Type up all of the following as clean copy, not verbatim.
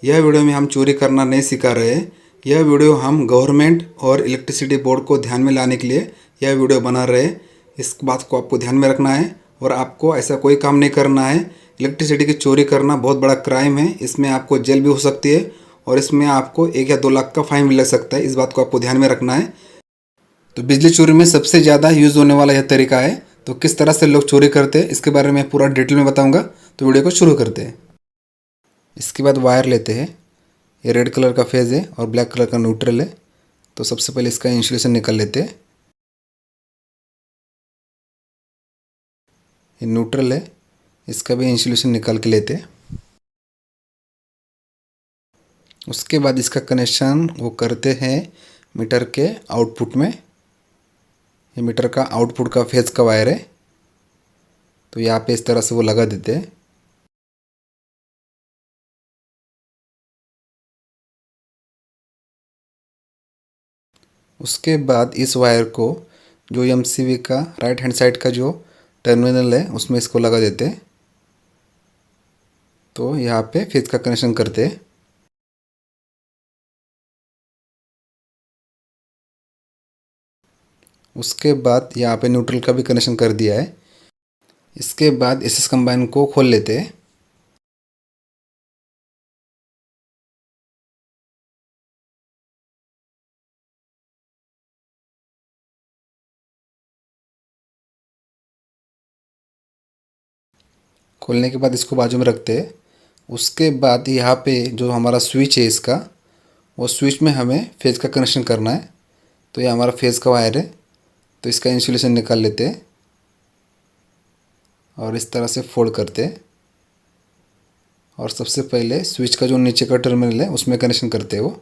यह वीडियो में हम चोरी करना नहीं सिखा रहे हैं। यह वीडियो हम गवर्नमेंट और इलेक्ट्रिसिटी बोर्ड को ध्यान में लाने के लिए यह वीडियो बना रहे हैं। इस बात को आपको ध्यान में रखना है और आपको ऐसा कोई काम नहीं करना है। इलेक्ट्रिसिटी की चोरी करना बहुत बड़ा क्राइम है। इसमें आपको जेल भी हो सकती है और इसमें आपको 1 या 2 लाख का फाइन भी लग सकता है। इस बात को आपको ध्यान में रखना है। तो बिजली चोरी में सबसे ज़्यादा यूज़ होने वाला यह तरीका है। तो किस तरह से लोग चोरी करते हैं इसके बारे में पूरा डिटेल में बताऊंगा। तो वीडियो को शुरू करते हैं। इसके बाद वायर लेते हैं। ये रेड कलर का फेज है और ब्लैक कलर का न्यूट्रल है। तो सबसे पहले इसका इंसुलेशन निकाल लेते हैं। ये न्यूट्रल है, इसका भी इंसुलेशन निकाल के लेते हैं। उसके बाद इसका कनेक्शन वो करते हैं मीटर के आउटपुट में। ये मीटर का आउटपुट का फेज का वायर है। तो यहाँ पे इस तरह से वो लगा देते हैं। उसके बाद इस वायर को जो एमसीबी का राइट हैंड साइड का जो टर्मिनल है उसमें इसको लगा देते हैं। तो यहाँ पे फेज का कनेक्शन करते हैं। उसके बाद यहाँ पे न्यूट्रल का भी कनेक्शन कर दिया है। इसके बाद इस कंबाइन को खोल लेते हैं। खोलने के बाद इसको बाजू में रखते हैं। उसके बाद यहाँ पे जो हमारा स्विच है इसका, वो स्विच में हमें फेज का कनेक्शन करना है। तो ये हमारा फेज का वायर है। तो इसका इंसुलेशन निकाल लेते हैं और इस तरह से फोल्ड करते हैं। और सबसे पहले स्विच का जो नीचे का टर्मिनल है उसमें कनेक्शन करते हैं वो।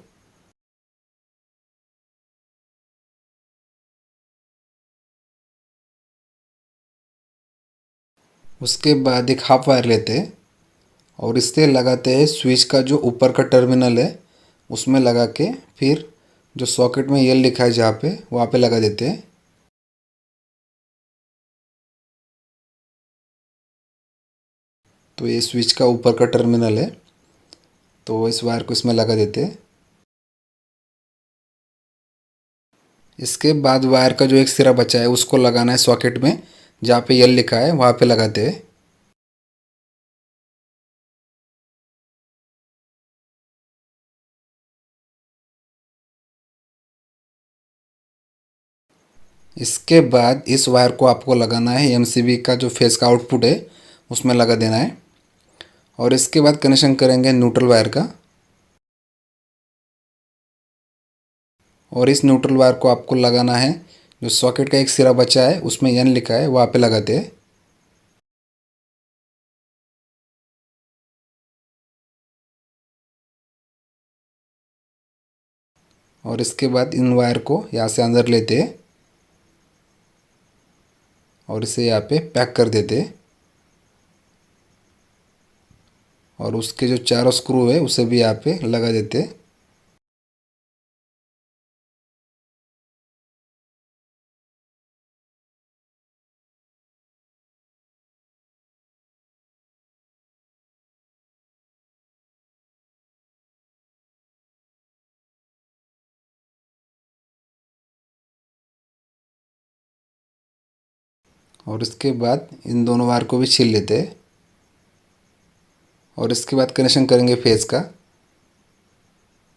उसके बाद एक हाफ वायर लेते हैं और इससे लगाते हैं स्विच का जो ऊपर का टर्मिनल है उसमें लगा के, फिर जो सॉकेट में एल लिखा है जहाँ पे वहाँ पे लगा देते हैं। तो ये स्विच का ऊपर का टर्मिनल है। तो इस वायर को इसमें लगा देते हैं। इसके बाद वायर का जो एक सिरा बचा है उसको लगाना है सॉकेट में जहाँ पे एल लिखा है वहाँ पे लगाते हैं। इसके बाद इस वायर को आपको लगाना है एमसीबी का जो फेस का आउटपुट है उसमें लगा देना है। और इसके बाद कनेक्शन करेंगे न्यूट्रल वायर का। और इस न्यूट्रल वायर को आपको लगाना है जो सॉकेट का एक सिरा बचा है उसमें एन लिखा है वहाँ पे लगाते हैं। और इसके बाद इन वायर को यहाँ से अंदर लेते हैं और इसे यहाँ पे पैक कर देते हैं। और उसके जो चारों स्क्रू है उसे भी यहाँ पे लगा देते हैं। और इसके बाद इन दोनों वायर को भी छील लेते हैं। और इसके बाद कनेक्शन करेंगे फेज का।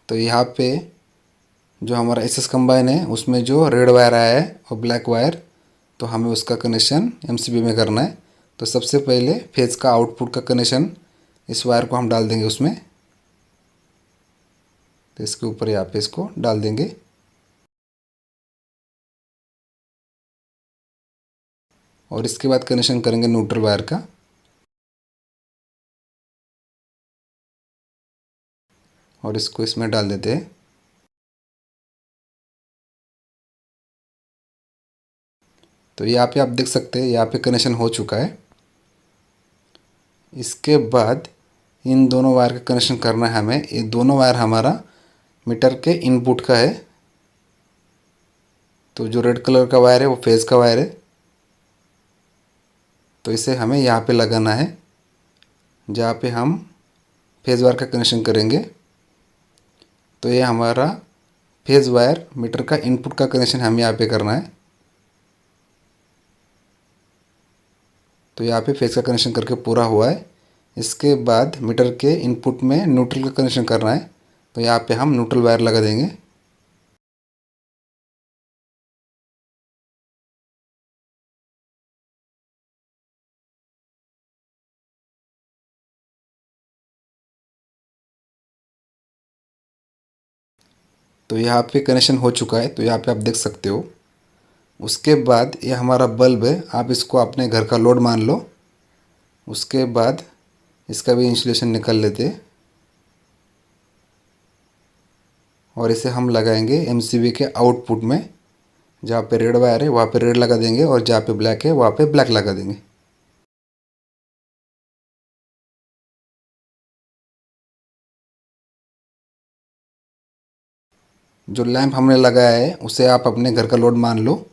तो यहाँ पे जो हमारा एसएस कंबाइन है उसमें जो रेड वायर आया है और ब्लैक वायर, तो हमें उसका कनेक्शन एमसीबी में करना है। तो सबसे पहले फेज का आउटपुट का कनेक्शन इस वायर को हम डाल देंगे उसमें। तो इसके ऊपर यहाँ पे इसको डाल देंगे। और इसके बाद कनेक्शन करेंगे न्यूट्रल वायर का। और इसको इसमें डाल देते हैं। तो यहाँ पे आप देख सकते हैं यहाँ पे कनेक्शन हो चुका है। इसके बाद इन दोनों वायर का कनेक्शन करना है हमें। ये दोनों वायर हमारा मीटर के इनपुट का है। तो जो रेड कलर का वायर है वो फेज का वायर है। तो इसे हमें यहाँ पे लगाना है जहाँ पे हम फेज़ वायर का कनेक्शन करेंगे। तो ये हमारा फेज़ वायर मीटर का इनपुट का कनेक्शन हमें यहाँ पे करना है। तो यहाँ पे फेज़ का कनेक्शन करके पूरा हुआ है। इसके बाद मीटर के इनपुट में न्यूट्रल का कनेक्शन करना है। तो यहाँ पे हम न्यूट्रल वायर लगा देंगे। तो यहाँ पे कनेक्शन हो चुका है। तो यहाँ पे आप देख सकते हो। उसके बाद ये हमारा बल्ब है, आप इसको अपने घर का लोड मान लो। उसके बाद इसका भी इंसुलेशन निकाल लेते और इसे हम लगाएंगे एमसीबी के आउटपुट में। जहाँ पे रेड वायर है वहाँ पे रेड लगा देंगे और जहाँ पे ब्लैक है वहाँ पे ब्लैक लगा देंगे। जो लैंप हमने लगाया है उसे आप अपने घर का लोड मान लो।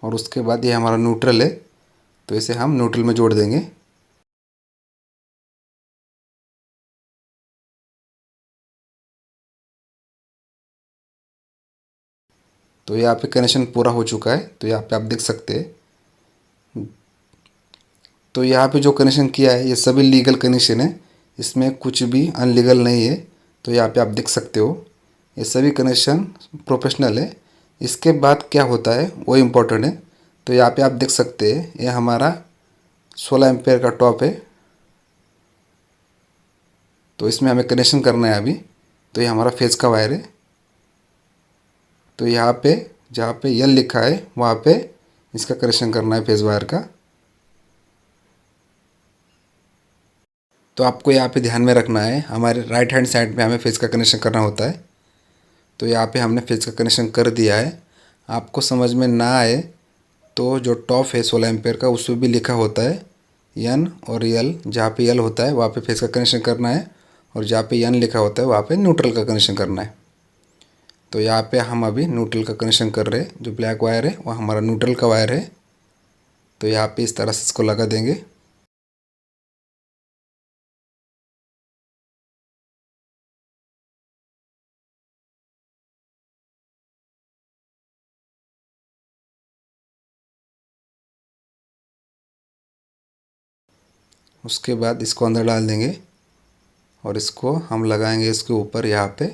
और उसके बाद ये हमारा न्यूट्रल है, तो इसे हम न्यूट्रल में जोड़ देंगे। तो यहाँ पे कनेक्शन पूरा हो चुका है। तो यहाँ पे आप देख सकते हैं। तो यहाँ पे जो कनेक्शन किया है ये सभी लीगल कनेक्शन है, इसमें कुछ भी अनलीगल नहीं है। तो यहाँ पे आप देख सकते हो ये सभी कनेक्शन प्रोफेशनल है। इसके बाद क्या होता है वो इम्पोर्टेंट है। तो यहाँ पे आप देख सकते हैं ये हमारा 16 एम्पेयर का टॉप है। तो इसमें हमें कनेक्शन करना है अभी। तो ये हमारा फेज़ का वायर है। तो यहाँ पे जहाँ पे यल लिखा है वहाँ पे इसका कनेक्शन करना है फेज़ वायर का। तो आपको यहाँ पे ध्यान में रखना है, हमारे राइट हैंड साइड पे हमें फेज़ का कनेक्शन करना होता है। तो यहाँ पे हमने फेज़ का कनेक्शन कर दिया है। आपको समझ में ना आए तो जो टॉप है 16 एम्पेयर का उसमें भी लिखा होता है एन और यल। जहाँ पे यल होता है वहाँ पे फेज़ का कनेक्शन करना है और जहाँ पे एन लिखा होता है वहाँ पे न्यूट्रल का कनेक्शन करना है। तो यहाँ पे हम अभी न्यूट्रल का कनेक्शन कर रहे हैं। जो ब्लैक वायर है वो हमारा न्यूट्रल का वायर है। तो यहाँ पे इस तरह से इसको लगा देंगे। उसके बाद इसको अंदर डाल देंगे और इसको हम लगाएंगे इसके ऊपर, यहाँ पे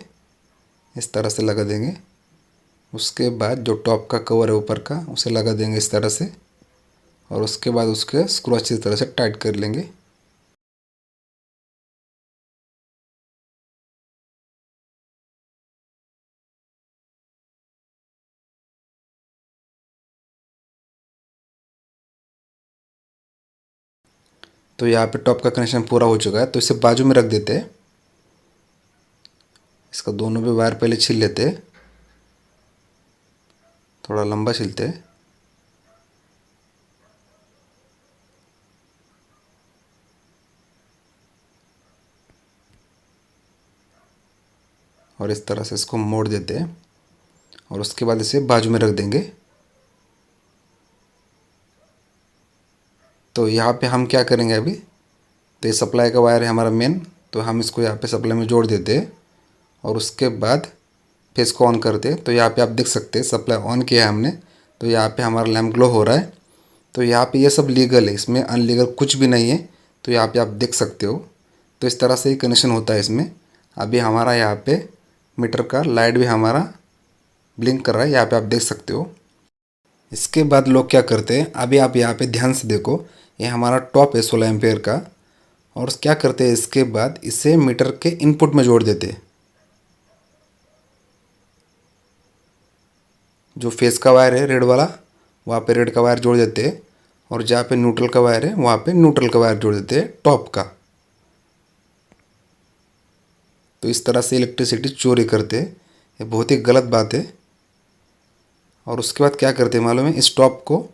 इस तरह से लगा देंगे। उसके बाद जो टॉप का कवर है ऊपर का उसे लगा देंगे इस तरह से और उसके बाद उसके स्क्रू अच्छी तरह से टाइट कर लेंगे। तो यहाँ पे टॉप का कनेक्शन पूरा हो चुका है। तो इसे बाजू में रख देते हैं। इसका दोनों भी वायर पहले छील लेते हैं, थोड़ा लंबा छीलते हैं। और इस तरह से इसको मोड़ देते हैं और उसके बाद इसे बाजू में रख देंगे। तो यहाँ पे हम क्या करेंगे अभी, तो ये सप्लाई का वायर है हमारा मेन। तो हम इसको यहाँ पे सप्लाई में जोड़ देते हैं और उसके बाद फेस को ऑन करते हैं। तो यहाँ पे आप देख सकते हैं सप्लाई ऑन किया है हमने। तो यहाँ पे हमारा लैम्प ग्लो हो रहा है। तो यहाँ पे ये सब लीगल है, इसमें अनलीगल कुछ भी नहीं है। तो यहाँ पे आप देख सकते हो। तो इस तरह से ही कनेक्शन होता है इसमें। अभी हमारा यहाँ पे मीटर का लाइट भी हमारा ब्लिंक कर रहा है, यहाँ पे आप देख सकते हो। इसके बाद लोग क्या करते हैं, अभी आप यहाँ पे ध्यान से देखो, ये हमारा टॉप है 16 एम्पेयर का। और क्या करते हैं इसके बाद इसे मीटर के इनपुट में जोड़ देते हैं। जो फेस का वायर है रेड वाला वहाँ पे रेड का वायर जोड़ देते हैं और जहाँ पे न्यूट्रल का वायर है वहाँ पे न्यूट्रल का वायर जोड़ देते हैं टॉप का। तो इस तरह से इलेक्ट्रिसिटी चोरी करते हैं, ये बहुत ही गलत बात है। और उसके बाद क्या करते हैं मालूम है, इस टॉप को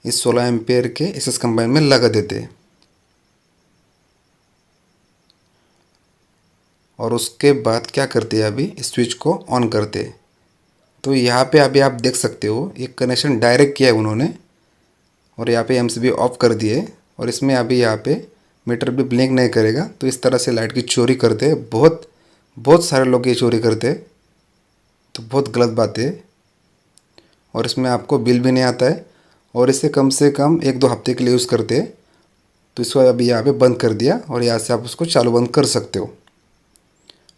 इस 16 एम्पेयर के इस कंबाइन में लगा देते हैं। और उसके बाद क्या करते हैं, अभी इस स्विच को ऑन करते हैं। तो यहाँ पे अभी आप देख सकते हो ये कनेक्शन डायरेक्ट किया है उन्होंने और यहाँ पे एमसीबी ऑफ कर दिए और इसमें अभी यहाँ पे मीटर भी ब्लिंक नहीं करेगा। तो इस तरह से लाइट की चोरी करते हैं, बहुत सारे लोग ये चोरी करते हैं, तो बहुत गलत बात है। और इसमें आपको बिल भी नहीं आता है, और इसे कम से कम 1-2 हफ्ते के लिए यूज़ करते हैं। तो इसको अभी यहाँ पे बंद कर दिया और यहाँ से आप उसको चालू बंद कर सकते हो।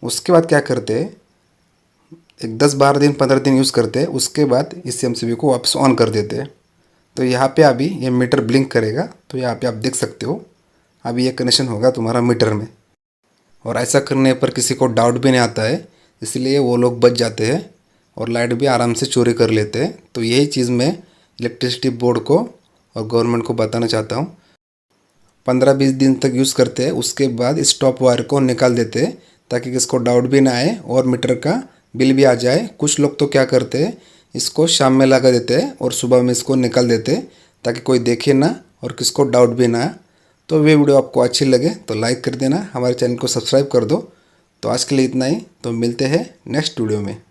उसके बाद क्या करते हैं, एक 10-12 दिन 15 दिन यूज़ करते हैं, उसके बाद इस एमसीबी को वापस ऑन कर देते हैं। तो यहाँ पे अभी ये मीटर ब्लिंक करेगा। तो यहाँ पे आप देख सकते हो अभी ये कनेक्शन होगा तुम्हारा मीटर में। और ऐसा करने पर किसी को डाउट भी नहीं आता है, इसलिए वो लोग बच जाते हैं और लाइट भी आराम से चोरी कर लेते हैं। तो यही चीज़ मैं इलेक्ट्रिसिटी बोर्ड को और गवर्नमेंट को बताना चाहता हूँ। 15-20 दिन तक यूज़ करते हैं, उसके बाद स्टॉप वायर को निकाल देते हैं ताकि किसको डाउट भी ना आए और मीटर का बिल भी आ जाए। कुछ लोग तो क्या करते हैं, इसको शाम में लगा देते हैं और सुबह में इसको निकाल देते हैं ताकि कोई देखे ना और किसको डाउट भी ना आए। तो ये वीडियो आपको अच्छी लगे तो लाइक कर देना, हमारे चैनल को सब्सक्राइब कर दो। तो आज के लिए इतना ही, तो मिलते हैं नेक्स्ट वीडियो में।